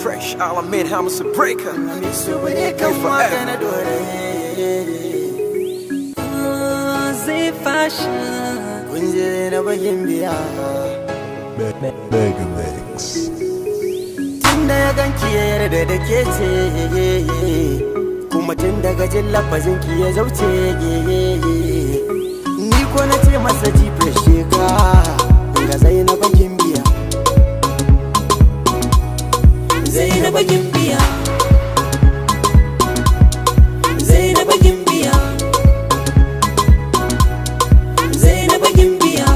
G-Fresh, all I made, I'm a breaker. Zai fashion kunje na bagin biya Mega Mix. Tunda ya ganki ya yarda da ke ce kuma tun daga jin lafazin ki ya zauce ni ko na ce masa G-Fresh ka ga Zainaba Gimbiya Zainaba Gimbiya Zainaba Gimbiya Zainaba Gimbiya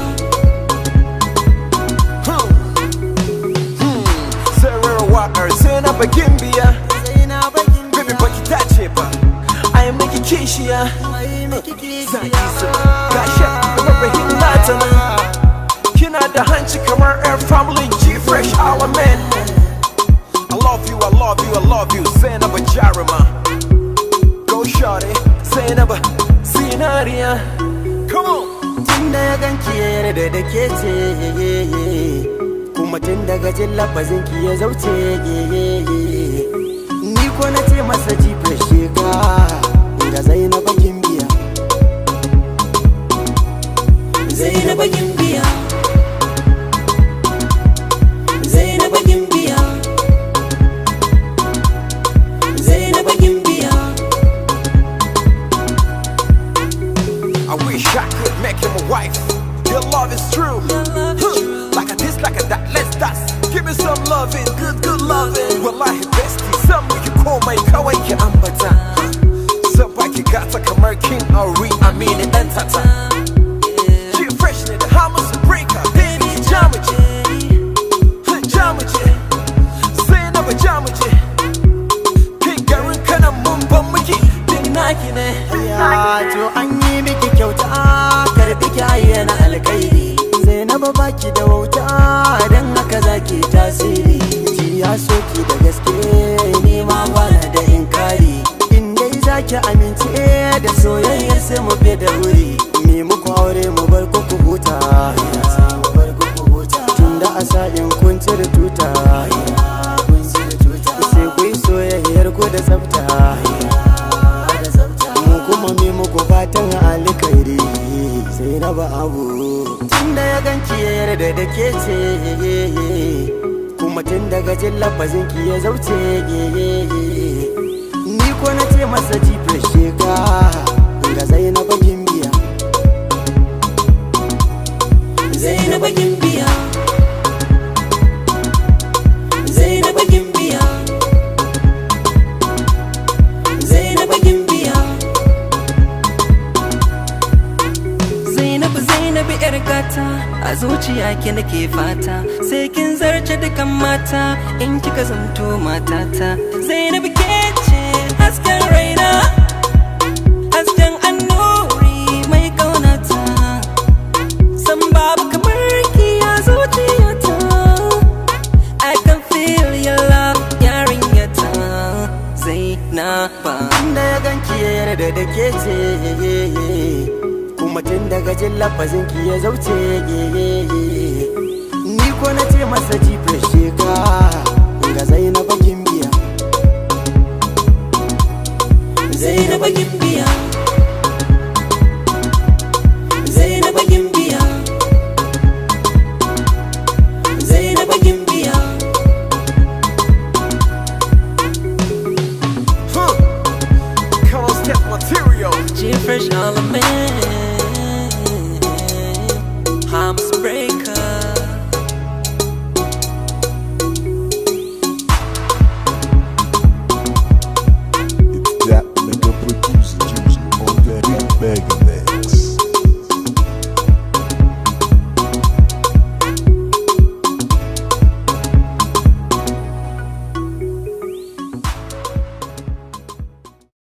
Sarah Walker, Zainaba Gimbiya. Baby baki dace ba, ai miki kishiya. Zaki so, gasha, rahin nata nan. Kina da hanci kamar air family G-Fresh all a man. I love you, I love you, I love you, Zainaba Jarima. Go shorty, Zainaba, Zinariya. Come on. Tunda ya ganki ya yarda da ke ce kuma tun daga jin lafazin ki ya zauce ni ko na ce masa G-Fresh ka ga Zainaba Gimbiya Zainaba Gimbiya Zainaba Gimbiya Zainaba Gimbiya I wish I could make you my wife. Your love is true. Like a this, like a that, let's dance. Give me some loving, good, good loving. Wallahi bestie, some you call my kawaii ambata. Somebody got a kamar king Ari, I mean it and tata. G-Fresh need a Hamas breaker, baby jamaji. Jamaji, Zainaba jamaji. King garin kana mun ban miki, din naki ne. ya to an yi miki kyauta karbi ki ayyana alkairi Zainaba baki da wauta dan haka zaki tasiri ji ya soki da gaske ni ma bana da inkari in dai zaki amince da soyayya sai mu fi da wuri me muku aure mu bar ku huta tunda a sa'in kun cire tuta sai ku yi soyayyar ku da tsafta kuma mi muku fatan alkairi Zainaba abu tunda ya ganki ya yarda da ke ce kuma tun daga jin lafazin ki ya zauce ni ko na ce masa G-Fresh ka ga Zainaba Gimbiya Zainaba Gimbiya Zainaba Gimbiya Zainaba Gimbiya Zainabu yar gata a zuciya ki nake fata sai kin zarce dukan mata in kika zanto matata Zainabu ke ce hasken raina hasken annuri mai kaunata san babu kamar ki a zuciyata I can feel your love yarinyata Zainaba da ya ganki ya yarda da ke ce kuma tun daga jin lafazin ki ya zauce ni ko na ce masa G-Fresh